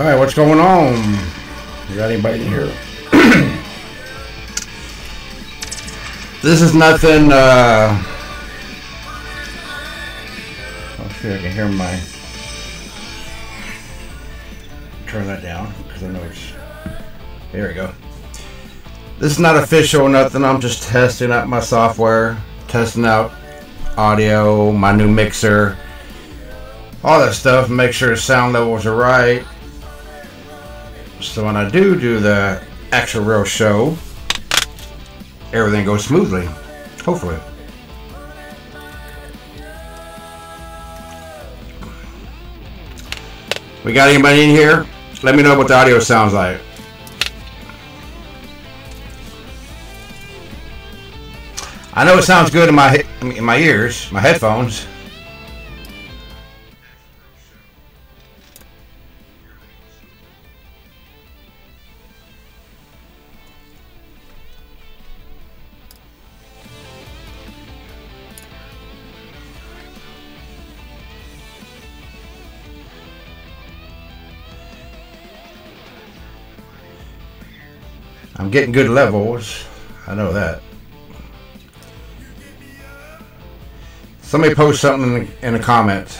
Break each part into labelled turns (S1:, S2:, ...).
S1: Alright, what's going on? You got anybody in here? This is nothing, hopefully I can hear my... Turn that down, because I know it's... There we go. This is not official or nothing, I'm just testing out my software, testing out audio, my new mixer, all that stuff, make sure the sound levels are right. So when I do the actual real show, everything goes smoothly, hopefully. We got anybody in here? Let me know what the audio sounds like. I know it sounds good in my ears, my headphones. I'm getting good levels. I know that. Somebody post something in the comments.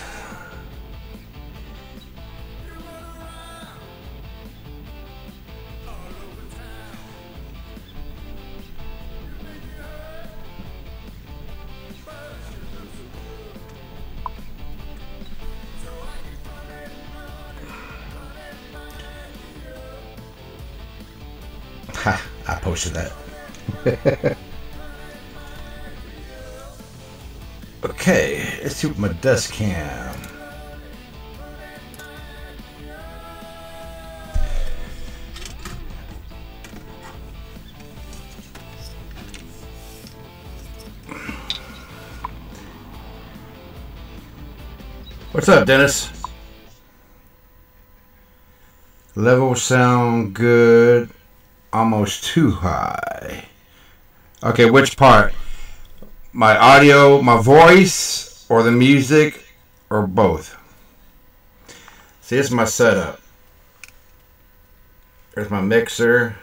S1: Ha, I posted that. Okay, let's see what my desk cam. What's up, Dennis? Levels sound good. Almost too high. Okay, which part? My audio, my voice, or the music, or both? See, this is my setup. There's my mixer.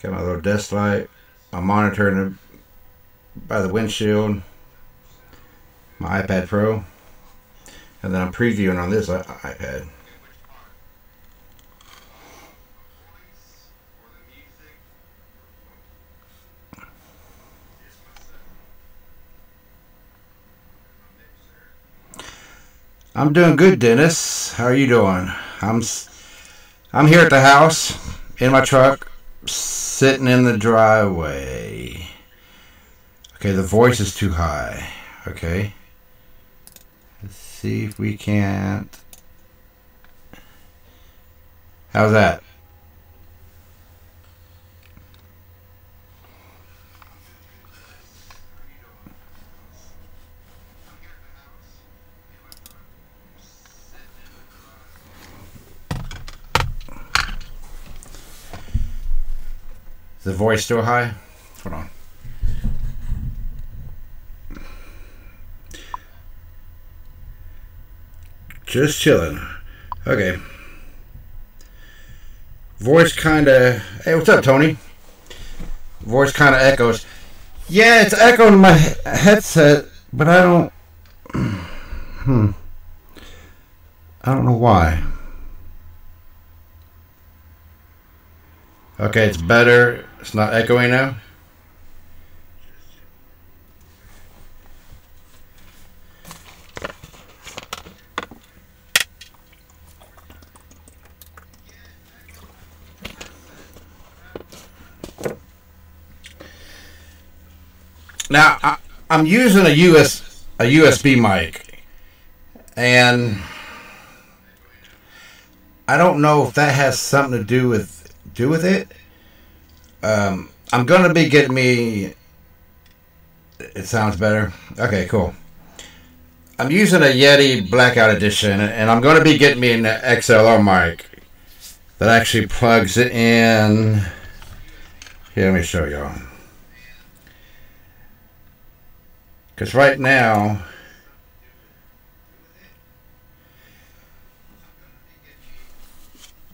S1: Got my little desk light. My monitor by the windshield. My iPad Pro. And then I'm previewing on this iPad. I'm doing good, Dennis. How are you doing? I'm here at the house, in my truck, sitting in the driveway. Okay, the voice is too high. Okay. Let's see if we can't. How's that? The voice still high? Hold on. Just chilling. Okay. Voice kinda... Hey, what's up, Tony? Voice kinda echoes. Yeah, it's echoing my headset, but I don't... I don't know why. Okay, it's better. It's not echoing now. Now I'm using a USB mic, and I don't know if that has something to do with it. I'm gonna be getting me. It sounds better. Okay, cool. I'm using a Yeti Blackout Edition, and I'm gonna be getting me an XLR mic that actually plugs it in. Here, let me show y'all. Because right now,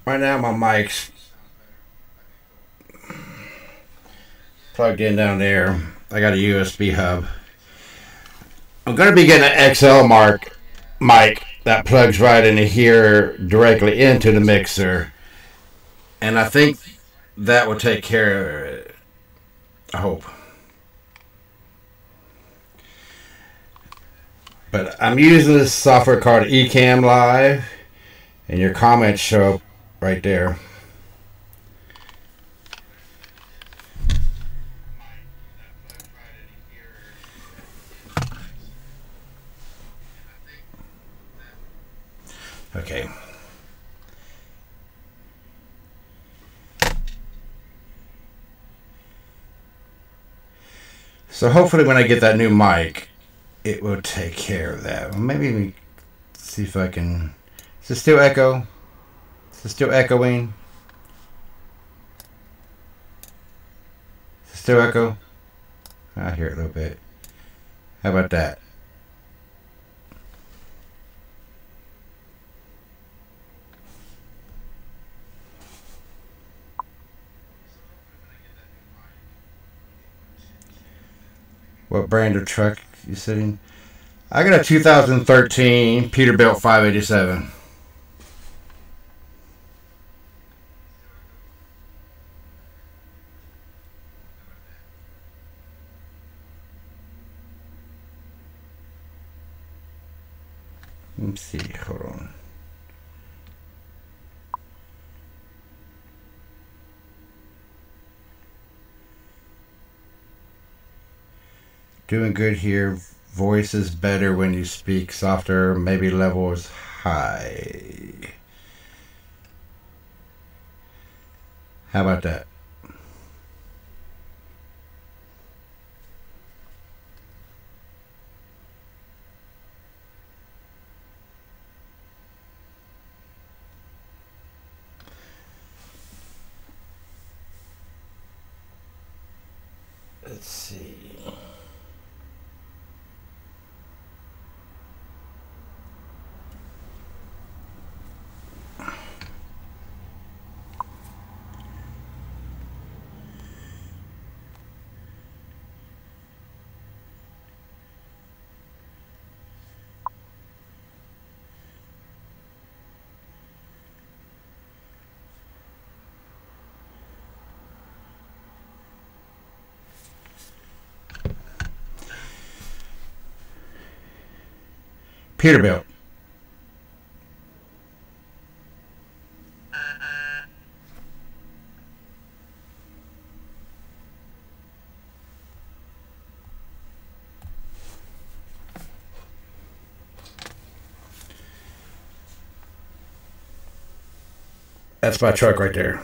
S1: Right now my mic's plugged in down there. I got a USB hub. I'm going to be getting an XL mic that plugs right into here directly into the mixer. And I think that will take care of it. I hope. But I'm using this software called Ecamm Live. And your comments show up right there. Okay. So hopefully when I get that new mic, it will take care of that. Maybe see if I can... Is it still echo? Is it still echoing? Is it still echo? I hear it a little bit. How about that? What brand of truck you sitting? I got a 2013 Peterbilt 587. Let me see. Hold on. Doing good here. Voice is better when you speak softer. Maybe level is high. How about that? Let's see. Peterbilt. That's my truck right there.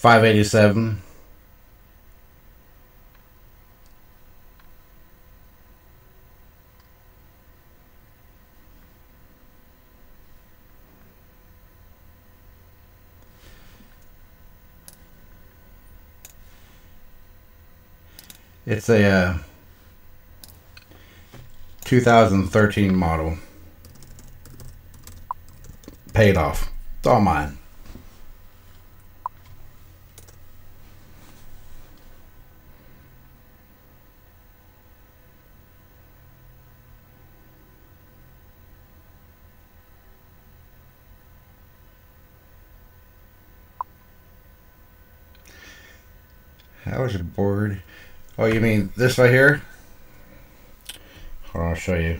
S1: $587. It's a 2013 model. Paid off. It's all mine. How is it bored? Oh, you mean this right here? Hold on, I'll show you.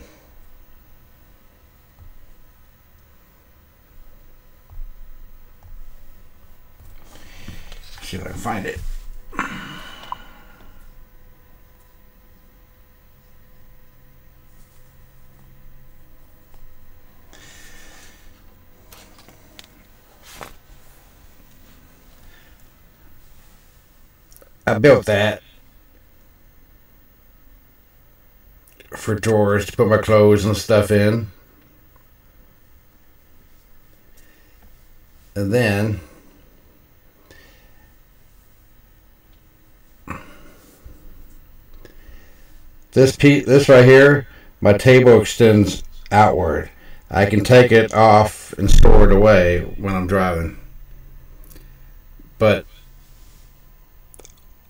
S1: See if I can find it. I built that for drawers to put my clothes and stuff in. And then this right here, my table extends outward. I can take it off and store it away when I'm driving. But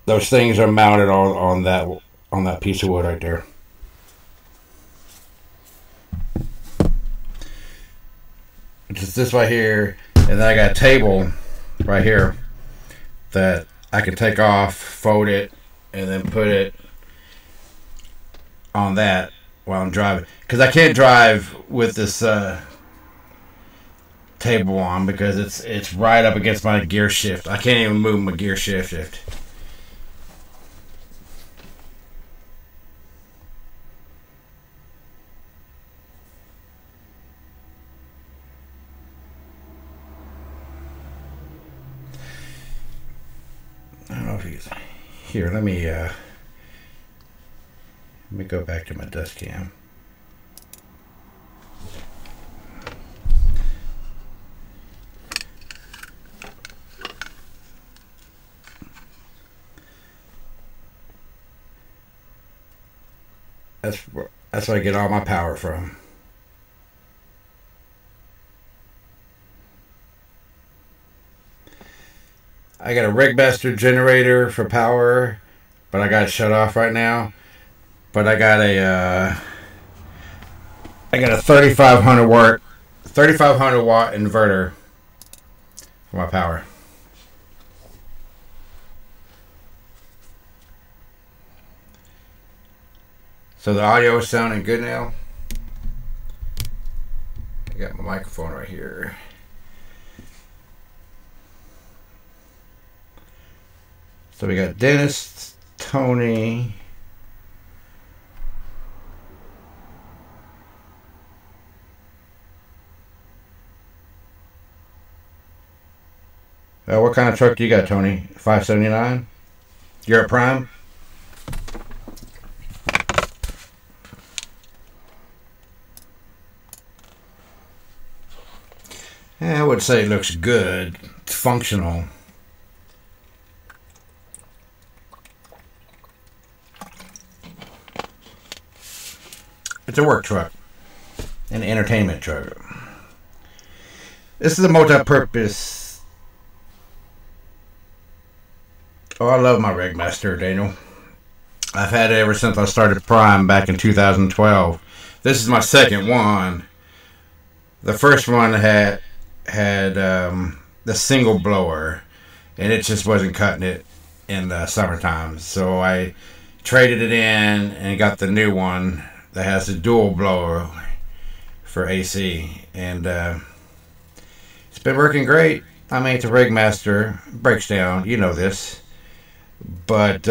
S1: those things are mounted on that piece of wood right there. Just this right here, and then I got a table right here that I can take off, fold it, and then put it on that while I'm driving. Because I can't drive with this table on because it's right up against my gear shift. I can't even move my gear shift. I don't know if he's here. Let me go back to my dust cam. That's where I get all my power from. I got a Rigmaster generator for power, but I got it shut off right now. But I got a 3500 watt inverter for my power. So the audio is sounding good now. I got my microphone right here. So we got Dennis, Tony, what kind of truck do you got, Tony? 579? You're at Prime? Yeah, I would say it looks good. It's functional. It's a work truck. An entertainment truck. This is a multi-purpose. Oh, I love my Rigmaster, Daniel. I've had it ever since I started Prime back in 2012. This is my second one. The first one had the single blower, and it just wasn't cutting it in the summertime. So I traded it in and got the new one that has the dual blower for AC, and it's been working great. I mean, it's a Rigmaster, breaks down, you know this, but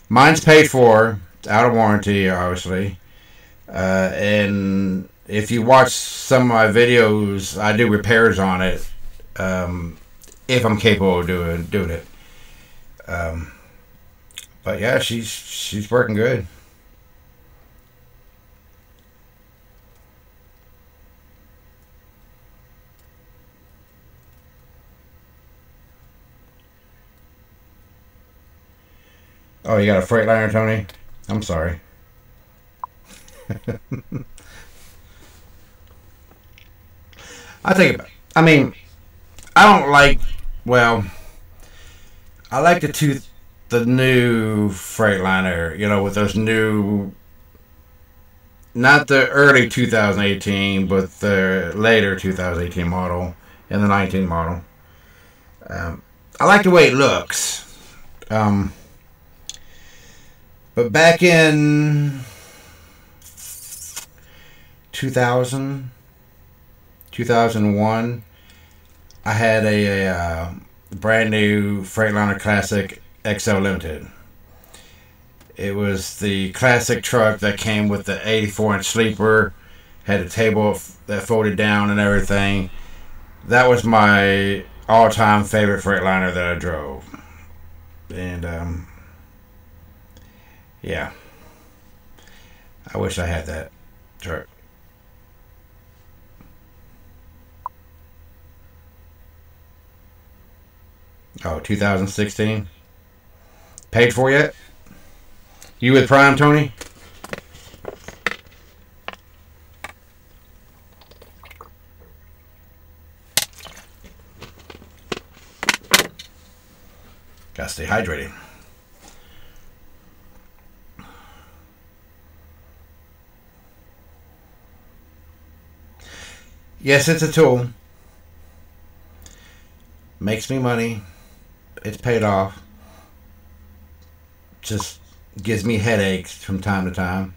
S1: mine's paid for, it's out of warranty, obviously, and if you watch some of my videos, I do repairs on it, if I'm capable of doing it. But yeah, she's working good. Oh, you got a Freightliner, Tony? I'm sorry. I mean, I don't like, well, I like the new Freightliner, you know, with those new, not the early 2018, but the later 2018 model and the 19 model. I like the way it looks. But back in 2000, 2001, I had a brand new Freightliner Classic XL Limited. It was the classic truck that came with the 84-inch sleeper, had a table that folded down and everything. That was my all-time favorite Freightliner that I drove. And yeah, I wish I had that chart. Oh, 2016. Paid for yet? You with Prime, Tony? Gotta stay hydrated. Yes, it's a tool. Makes me money. It's paid off. Just gives me headaches from time to time.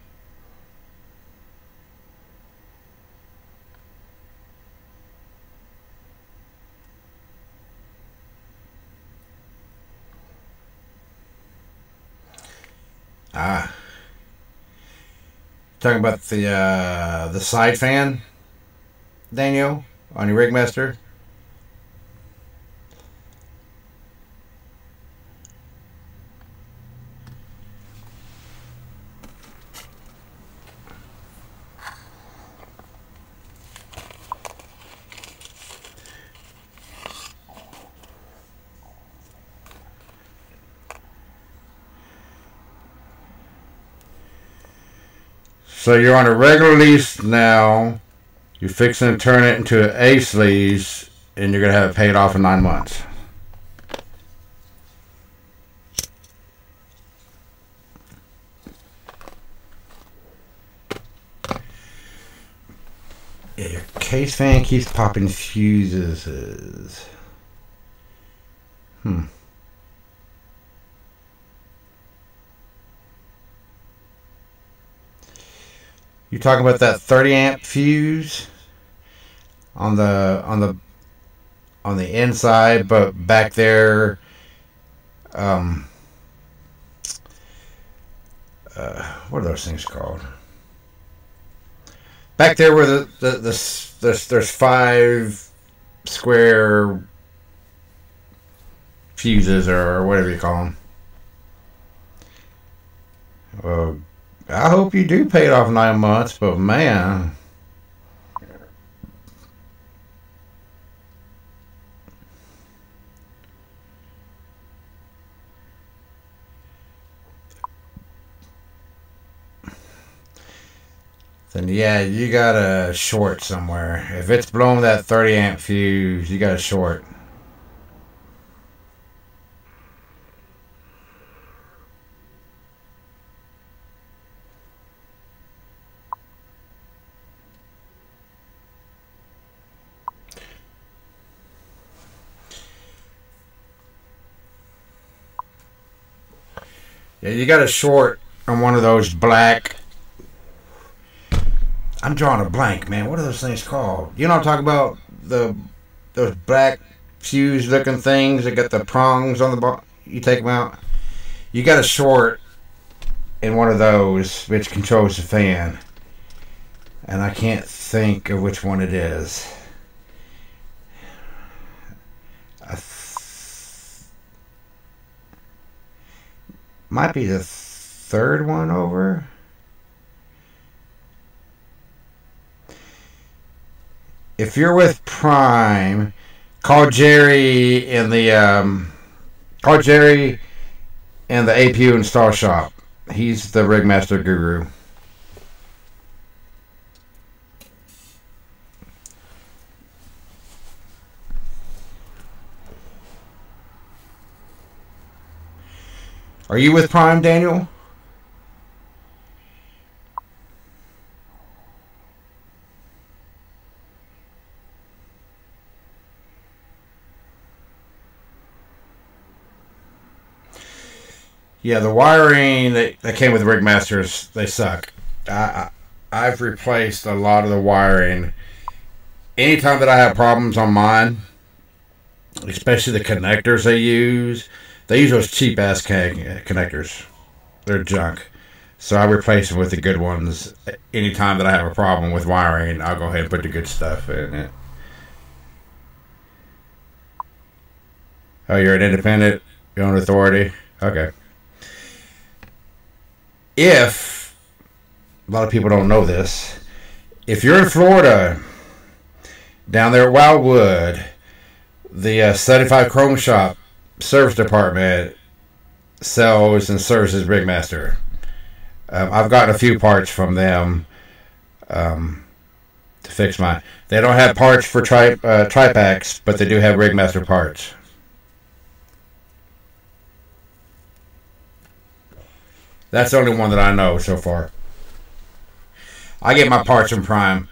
S1: Ah, talking about the side fan, Daniel, on your Rigmaster. So you're on a regular lease now. You're fixing to turn it into an ace lease, and you're gonna have it paid off in 9 months. Yeah, your case fan keeps popping fuses. You talking about that 30 amp fuse on the inside, but back there, what are those things called? Back there where there's 5 square fuses or whatever you call them. Well, I hope you do pay it off in 9 months, but man. Then yeah, you got a short somewhere. If it's blowing that 30 amp fuse, you got a short. Yeah, you got a short on one of those black. I'm drawing a blank, man. What are those things called? You know what I'm talking about? Those black fuse looking things that got the prongs on the bottom. You take them out. You got a short in one of those which controls the fan, and I can't think of which one it is. Might be the third one over. If you're with Prime, call Jerry in the APU install shop. He's the Rigmaster guru. Are you with Prime, Daniel? Yeah, the wiring that came with Rigmasters, they suck. I've replaced a lot of the wiring. Anytime that I have problems on mine, especially the connectors they use those cheap ass connectors. They're junk. So I replace them with the good ones. Anytime that I have a problem with wiring, I'll go ahead and put the good stuff in it. Oh, you're an independent? Your own authority? Okay. If a lot of people don't know this. If you're in Florida, down there at Wildwood, the 75 Chrome Shop service department sells and services Rigmaster. I've gotten a few parts from them to fix mine. They don't have parts for Tripax, but they do have Rigmaster parts. That's the only one that I know so far. I get my parts from Prime.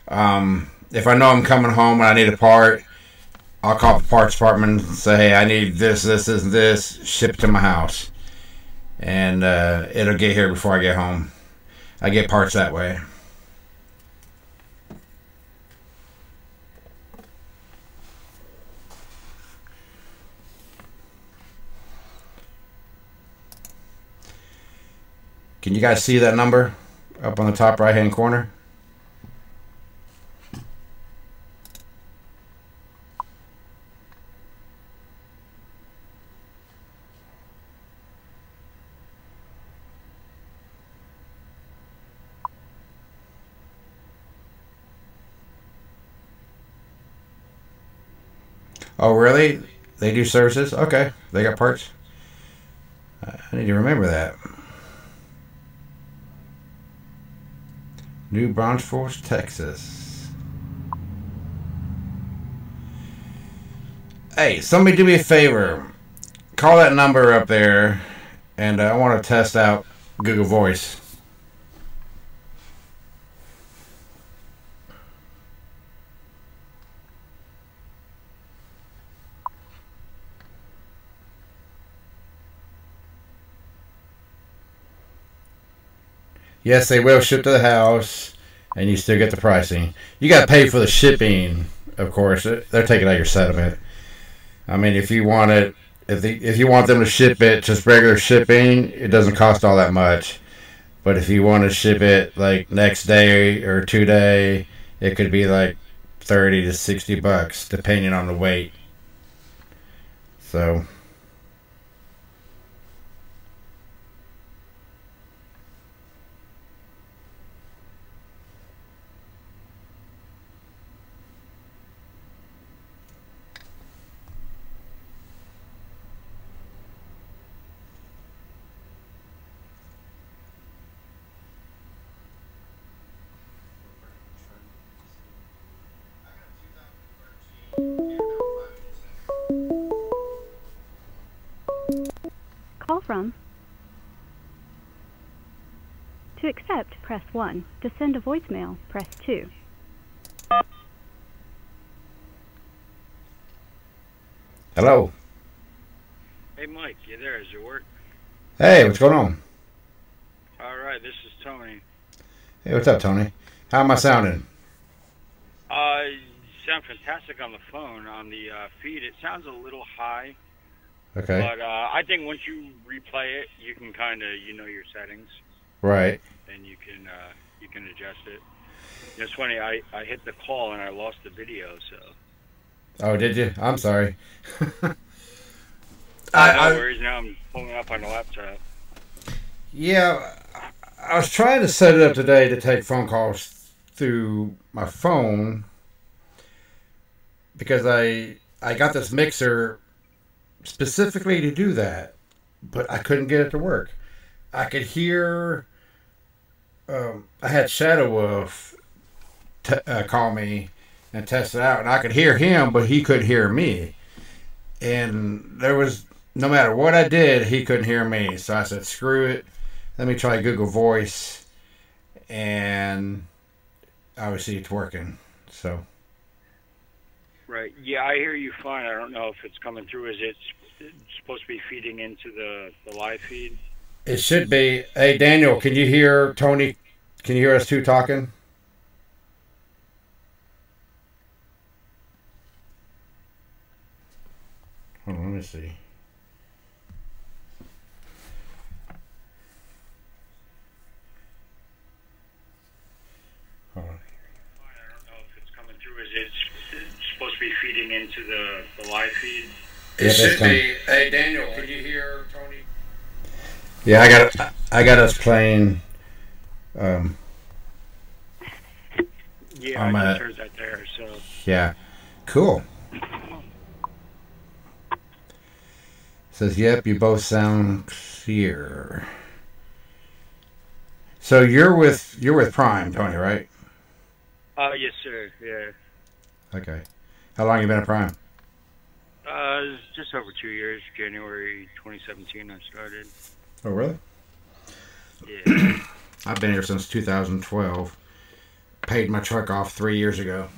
S1: If I know I'm coming home and I need a part, I'll call the parts department and say, hey, I need this, this, this, and this. Ship it to my house. And it'll get here before I get home. I get parts that way. Can you guys see that number up on the top right hand corner? Oh, really? They do services? Okay. They got parts? I need to remember that. New Braunfels, Texas. Hey, somebody do me a favor. Call that number up there, and I want to test out Google Voice. Yes, they will ship to the house, and you still get the pricing. You got to pay for the shipping, of course. They're taking out your settlement. I mean, if you want it, if you want them to ship it just regular shipping, it doesn't cost all that much. But if you want to ship it like next day or 2 day, it could be like $30 to $60 depending on the weight. So.
S2: Call from. To accept, press 1. To send a voicemail, press 2.
S1: Hello.
S3: Hey, Mike, you there? Is it work?
S1: Hey, what's going on?
S3: All right, this is Tony.
S1: Hey, what's up, Tony? How am I sounding?
S3: You sound fantastic on the phone. On the feed, it sounds a little high.
S1: Okay.
S3: But I think once you replay it, you can kind of, your settings.
S1: Right.
S3: And you can adjust it. It's funny, I hit the call and I lost the video, so.
S1: Oh, did you? I'm sorry.
S3: No worries, now I'm pulling up on the laptop.
S1: Yeah, I was trying to set it up today to take phone calls through my phone because I got this mixer specifically to do that, but I couldn't get it to work. I could hear, I had Shadow Wolf call me and test it out, and I could hear him, but he couldn't hear me. And there was, no matter what I did, he couldn't hear me. So I said, screw it. Let me try Google Voice. And obviously it's working. So.
S3: Right. Yeah, I hear you fine. I don't know if it's coming through. Is it supposed to be feeding into the live feed?
S1: It should be. Hey, Daniel, can you hear Tony? Can you hear us two talking? Hold on, let me see. Hold on.
S3: I don't know if it's coming through. Is it supposed to be feeding into the live feed?
S1: It should be. Hey, Daniel, can you hear Tony? Yeah, I got us playing Um,
S3: Yeah, I just heard that there. So
S1: yeah, cool. Says, yep, you both sound clear. So you're with Prime, Tony, right?
S3: yes, sir. Yeah.
S1: Okay. How long you been at Prime?
S3: It's just over 2 years. January 2017, I started.
S1: Oh, really?
S3: Yeah.
S1: I've been here since 2012. Paid my truck off 3 years ago.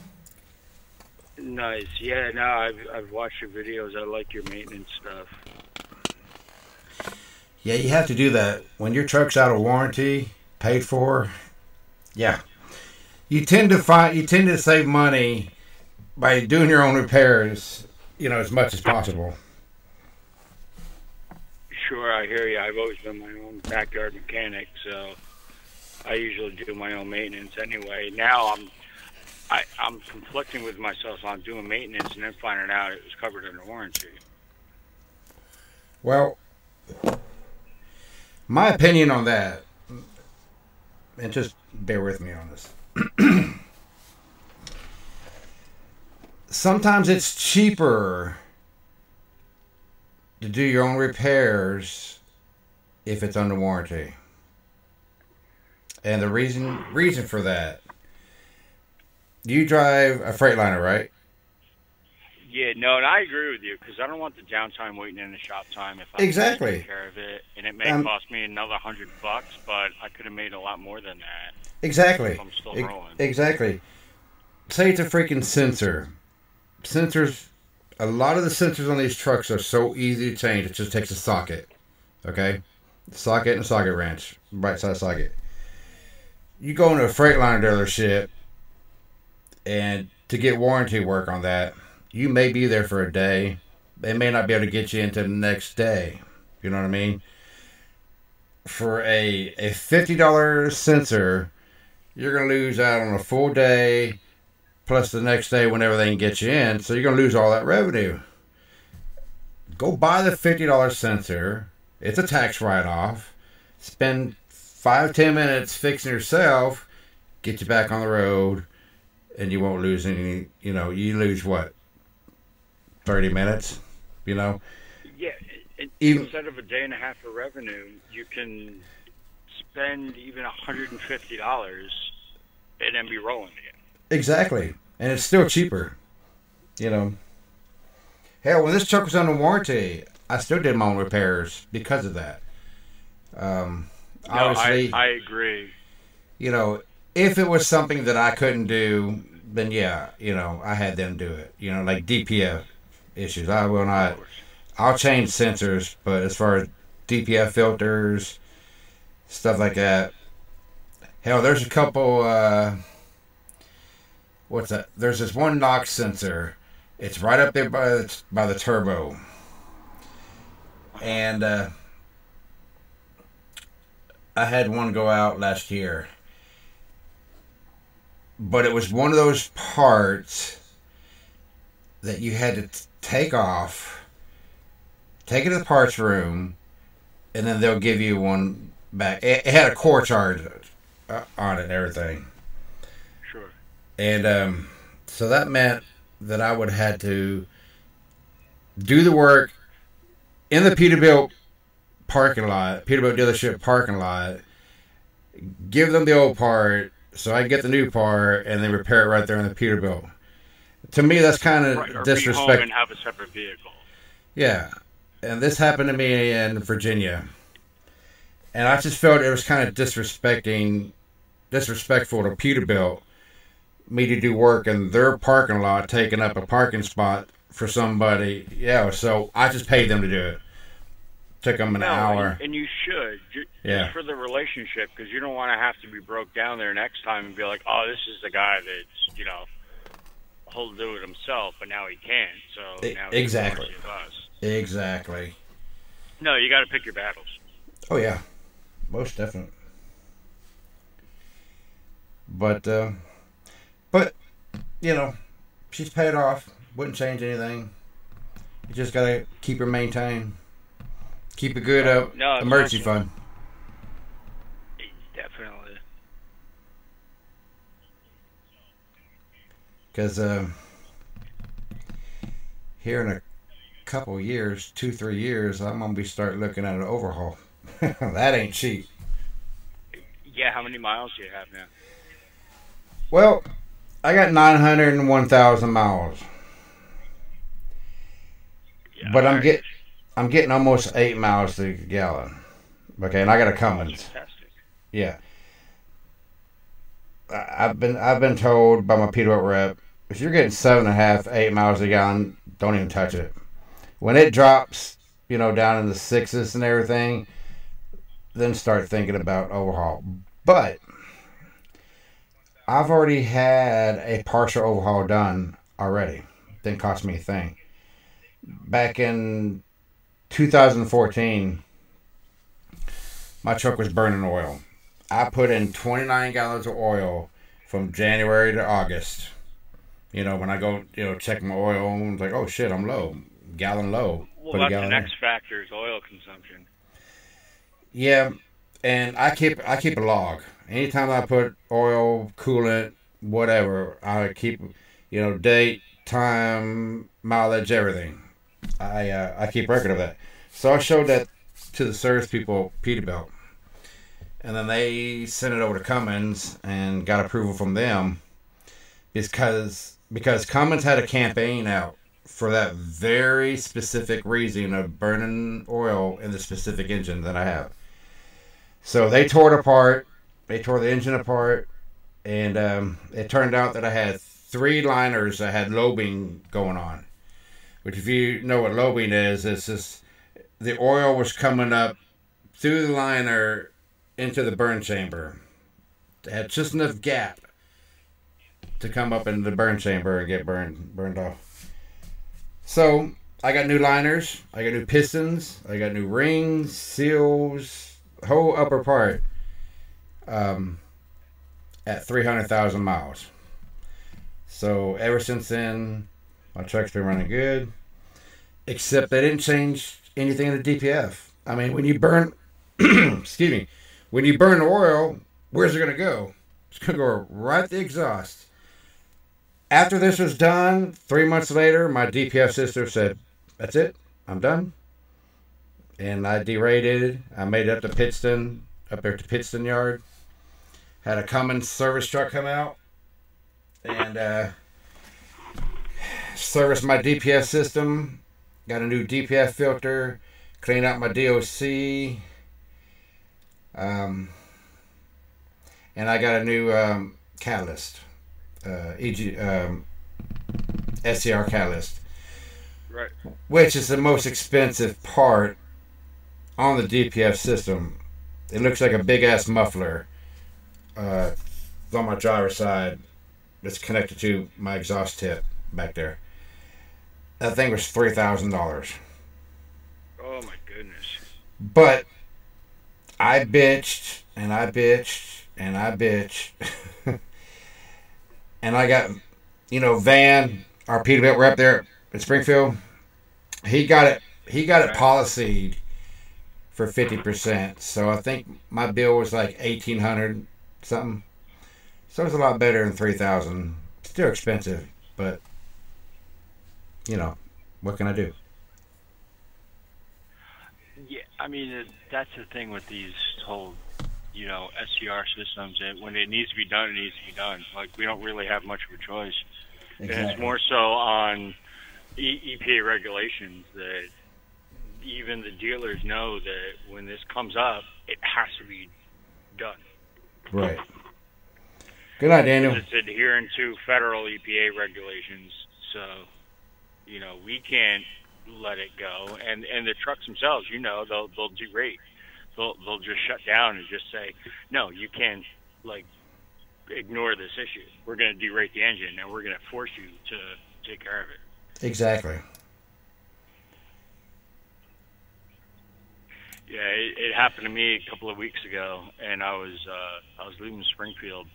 S3: Nice. Yeah. No, I've watched your videos. I like your maintenance stuff.
S1: Yeah, you have to do that when your truck's out of warranty, paid for. Yeah, you tend to save money by doing your own repairs, as much as possible.
S3: Sure, I hear you. I've always been my own backyard mechanic, so I usually do my own maintenance anyway. Now I'm conflicting with myself on doing maintenance and then finding out it was covered under warranty.
S1: Well, my opinion on that, and just bear with me on this. Sometimes it's cheaper to do your own repairs if it's under warranty. And the reason for that, you drive a Freightliner, right?
S3: Yeah, no, and I agree with you because I don't want the downtime waiting in the shop time if I
S1: Exactly.
S3: take care of it, and it may cost me another $100, but I could have made a lot more than that.
S1: Exactly.
S3: If I'm still rolling.
S1: Exactly. Say it's a freaking sensor. Sensors. A lot of the sensors on these trucks are so easy to change. It just takes a socket. Okay, socket and a socket wrench, right side socket. You go into a Freightliner dealership, and to get warranty work on that, you may be there for a day. They may not be able to get you into the next day. You know what I mean? For a $50 sensor, you're going to lose out on a full day, plus the next day whenever they can get you in. So you're going to lose all that revenue. Go buy the $50 sensor. It's a tax write-off. Spend 5-10 minutes fixing yourself. Get you back on the road. And you won't lose any, you lose what? 30 minutes,
S3: Yeah, instead of a day and a half of revenue, you can spend even $150 and then be rolling again.
S1: Exactly. And it's still cheaper. Hell, when this truck was under warranty, I still did my own repairs because of that. Obviously,
S3: I agree.
S1: If it was something that I couldn't do, then yeah, I had them do it. Like DPF issues. I will not. I'll change sensors, but as far as DPF filters, stuff like that. Hell, there's a couple. What's that? There's this one NOx sensor. It's right up there by the turbo. And I had one go out last year. But it was one of those parts that you had to take off, take it to the parts room, and then they'll give you one back. It had a core charge on it and everything.
S3: Sure.
S1: And so that meant that I would have to do the work in the Peterbilt parking lot, Peterbilt dealership parking lot, give them the old part, so I get the new part and then repair it right there in the Peterbilt. To me, that's kind of disrespectful.
S3: Be home and have a separate vehicle.
S1: Yeah, and this happened to me in Virginia, and I just felt it was kind of disrespectful to Peterbilt, me to do work in their parking lot, taking up a parking spot for somebody. Yeah, so I just paid them to do it. Took them an hour.
S3: And you should. Just for the relationship, because you don't want to have to be broke down there next time and be like, oh, this is the guy that's, he'll do it himself, but now he can't. So now
S1: exactly.
S3: Us.
S1: Exactly.
S3: No, you got to pick your battles.
S1: Oh, yeah. Most definitely. But she's paid off. Wouldn't change anything. You just got to keep her maintained. Keep a good emergency fund.
S3: Definitely.
S1: Because here in a couple years, 2-3 years, I'm gonna be start looking at an overhaul. That ain't cheap.
S3: Yeah, how many miles do you have now?
S1: Well, I got 901,000 miles,
S3: Yeah,
S1: but
S3: all
S1: I'm
S3: right.
S1: getting almost 8 miles to the gallon. Okay, and I got a Cummins.
S3: Fantastic.
S1: Yeah, I've been told by my Peterbilt rep, if you're getting 7.5, 8 miles a gallon, don't even touch it. When it drops, down in the sixes and everything, then start thinking about overhaul. But I've already had a partial overhaul done already. Didn't cost me a thing. Back in 2014, my truck was burning oil. I put in 29 gallons of oil from January to August. When I go, check my oil, I'm like, oh shit, I'm low. Gallon low.
S3: Well,
S1: Put a
S3: that's the
S1: gallon
S3: next
S1: in.
S3: factor is oil consumption.
S1: Yeah, and I keep a log. Anytime I put oil, coolant, whatever, I keep, date, time, mileage, everything. I keep record of that. So I showed that to the service people, Peterbilt, and then they sent it over to Cummins and got approval from them because Cummins had a campaign out for that very specific reason of burning oil in the specific engine that I have. So they tore it apart. They tore the engine apart, and it turned out that I had 3 liners that had lobing going on. Which, if you know what lobing is, it's just the oil was coming up through the liner into the burn chamber. It had just enough gap to come up into the burn chamber and get burned off. So I got new liners, I got new pistons, I got new rings, seals, whole upper part at 300,000 miles. So ever since then, my truck's been running good. Except they didn't change anything in the DPF. I mean, when you burn, excuse me, when you burn oil, where's it going to go? It's going to go right the exhaust. After this was done, 3 months later, my DPF system said, that's it, I'm done. And I derated. I made it up to Pittston, up there to Pittston Yard. Had a Cummins service truck come out and service my DPF system. Got a new DPF filter. Cleaned out my DOC. And I got a new catalyst. SCR catalyst.
S3: Right.
S1: Which is the most expensive part on the DPF system. It looks like a big ass muffler on my driver's side. It's connected to my exhaust tip back there. That thing was $3,000.
S3: Oh my goodness.
S1: But I bitched and I bitched and I bitched. And I got, Van, our Peterbilt rep there in Springfield, he got it policied for 50%. So I think my bill was like $1,800 something. So it's a lot better than $3,000. Still expensive, but what can I do?
S3: Yeah, I mean that's the thing with these whole, SCR systems. That when it needs to be done, it needs to be done. Like we don't really have much of a choice.
S1: Exactly.
S3: And it's more so on EPA regulations that even the dealers know that when this comes up, it has to be done.
S1: Right. Good night, Daniel.
S3: It's adhering to federal EPA regulations, so we can't let it go. And the trucks themselves, they'll derate. They'll just shut down and just say, no, you can't ignore this issue. We're going to derate the engine and we're going to force you to take care of it.
S1: Exactly.
S3: Yeah, it happened to me a couple of weeks ago, and I was leaving Springfield,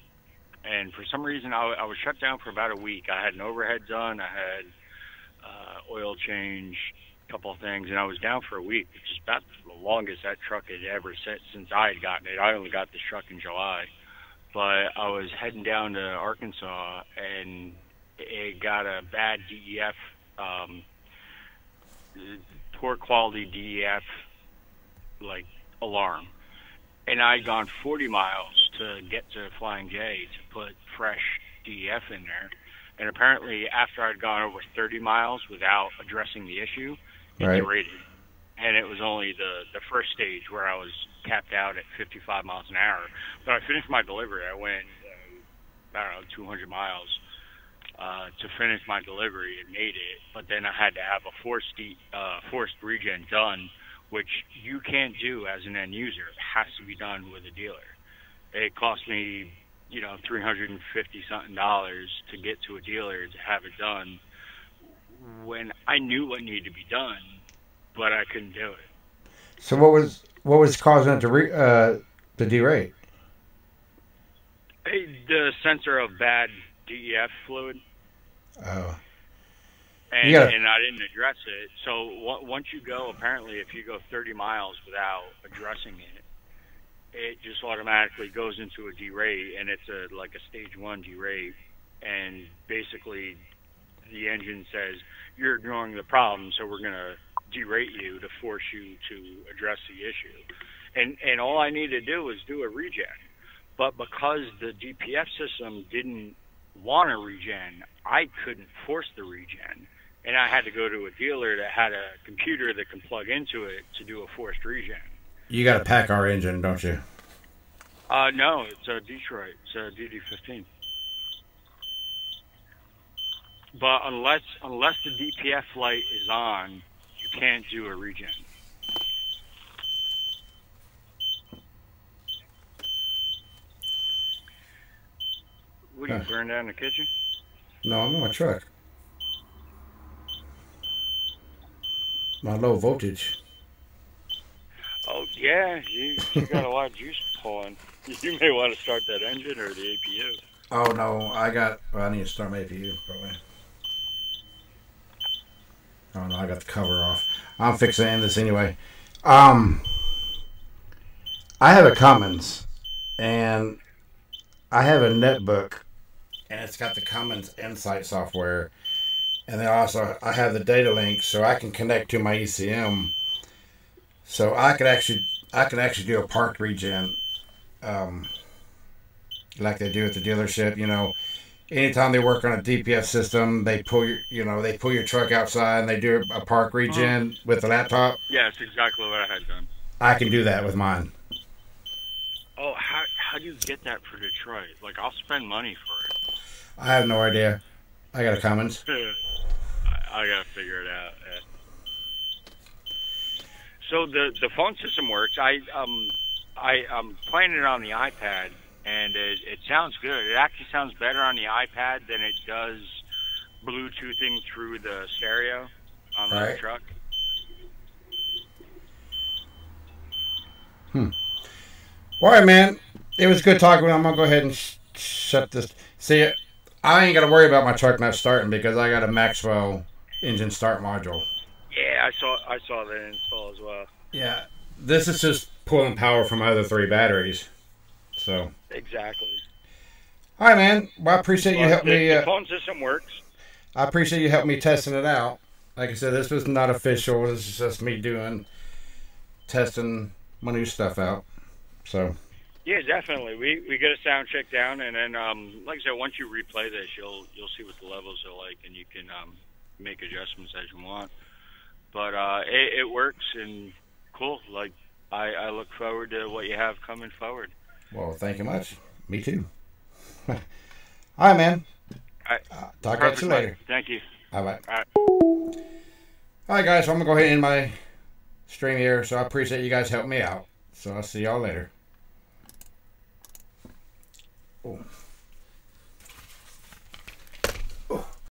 S3: and for some reason I was shut down for about a week. I had an overhead done, I had oil change, a couple of things, and I was down for a week, which is about the longest that truck had ever sat since I had gotten it. I only got this truck in July, but I was heading down to Arkansas, and it got a bad DEF, poor quality DEF, like, alarm. And I'd gone 40 miles to get to Flying J to put fresh DEF in there. And apparently, after I'd gone over 30 miles without addressing the issue, it derated. And it was only the first stage where I was capped out at 55 miles an hour. But I finished my delivery. I went, I don't know, 200 miles to finish my delivery and made it. But then I had to have a forced regen done, which you can't do as an end user. It has to be done with a dealer. It cost me, $350 something to get to a dealer to have it done when I knew what needed to be done, but I couldn't do it.
S1: So what was causing it to derate?
S3: The sensor of bad DEF fluid.
S1: Oh.
S3: And I didn't address it. So once you go, apparently, if you go 30 miles without addressing it, it just automatically goes into a derate, and it's like a stage 1 derate. And basically, the engine says, you're ignoring the problem, so we're going to derate you to force you to address the issue. And all I need to do was do a regen. But because the DPF system didn't want a regen, I couldn't force the regen. And I had to go to a dealer that had a computer that can plug into it to do a forced regen.
S1: You got a PACCAR engine, don't you?
S3: No, it's a Detroit. It's a DD15. But unless the DPF light is on, you can't do a regen. What, you burn down the kitchen?
S1: No, I'm in my truck. My low voltage.
S3: Oh, yeah, you got a lot of juice pulling. You may want to start that engine or the APU.
S1: Oh, no, I need to start my APU, probably. Oh, no, I got the cover off. I'm fixing to end this anyway. I have a Cummins, and I have a netbook, and it's got the Cummins Insight software. And then also, I have the data link, so I can connect to my ECM. So I can actually do a park regen, like they do at the dealership. Anytime they work on a DPF system, they pull your truck outside and they do a park regen with the laptop.
S3: Yeah, that's exactly what I had done.
S1: I can do that with mine.
S3: Oh, how do you get that for Detroit? Like, I'll spend money for it.
S1: I have no idea. I got a Cummins.
S3: I gotta figure it out. Yeah. So the phone system works. I'm playing it on the iPad, and it sounds good. It actually sounds better on the iPad than it does Bluetoothing through the stereo on the truck.
S1: All right, man. It was good talking. I'm gonna go ahead and shut this. See, I ain't gotta worry about my truck not starting because I got a Maxwell engine start module.
S3: Yeah, I saw that install as well.
S1: Yeah, this is just pulling power from my other 3 batteries. So
S3: exactly.
S1: All right, man. Well, I appreciate you helping me.
S3: The phone system works.
S1: I appreciate you helping me testing it out. Like I said, this was not official. This is just me testing my new stuff out. So.
S3: Yeah, definitely. We get a sound check down, and then, like I said, once you replay this, you'll see what the levels are like, and you can make adjustments as you want. But it works, and cool. Like, I look forward to what you have coming forward.
S1: Well, thank you much. Me too. All right, man.
S3: All right.
S1: Talk to you later.
S3: Thank you.
S1: Bye-bye.
S3: All right.
S1: All right, guys. So I'm going to go ahead and end my stream here. So I appreciate you guys helping me out. So I'll see y'all later. Oh.